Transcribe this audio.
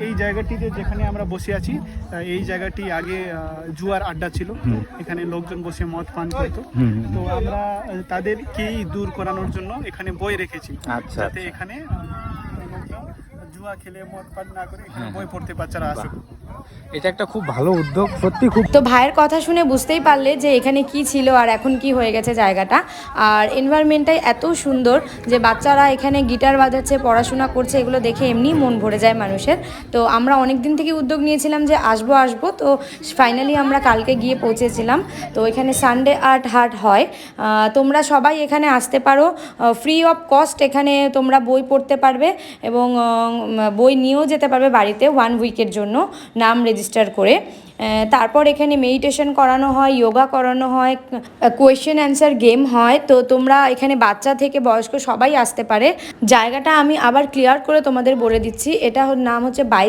এই জায়গাটিতে যেখানে আমরা বসে আছি এই জায়গাটি আগে জুয়ার আড্ডা ছিল, এখানে লোকজন বসে মদ পান করতো। তো আমরা তাদেরকেই দূর করানোর জন্য এখানে বই রেখেছি, যাতে এখানে লোকজন জুয়া খেলে মদ পান না করে এখানে বই পড়তে বাচ্চারা আসে। এটা একটা খুব ভালো উদ্যোগ, সত্যি খুব। তো ভাইয়ের কথা শুনে বুঝতেই পারলে যে এখানে কি ছিল আর এখন কি হয়ে গেছে জায়গাটা। আর এনভায়রনমেন্টটাই এত সুন্দর যে বাচ্চারা এখানে গিটার বাজাচ্ছে, পড়াশোনা করছে, এগুলো দেখে এমনি মন ভরে যায় মানুষের। তো আমরা অনেক দিন থেকে উদ্যোগ নিয়েছিলাম যে আসবো, তো ফাইনালি আমরা কালকে গিয়ে পৌঁছেছিলাম। তো এখানে সানডে আর্ট হাট হয়, তোমরা সবাই এখানে আসতে পারো, ফ্রি অফ কস্ট এখানে তোমরা বই পড়তে পারবে এবং বই নিয়েও যেতে পারবে বাড়িতে 1 উইকের জন্য নাম রেজিস্টার করে। তারপর এখানে মেডিটেশন করানো হয়, যোগা করানো হয়, কোয়েশ্চেন অ্যান্সার গেম হয়। তো তোমরা এখানে বাচ্চা থেকে বয়স্ক সবাই আসতে পারে। জায়গাটা আমি আবার ক্লিয়ার করে তোমাদের বলে দিচ্ছি, এটা নাম হচ্ছে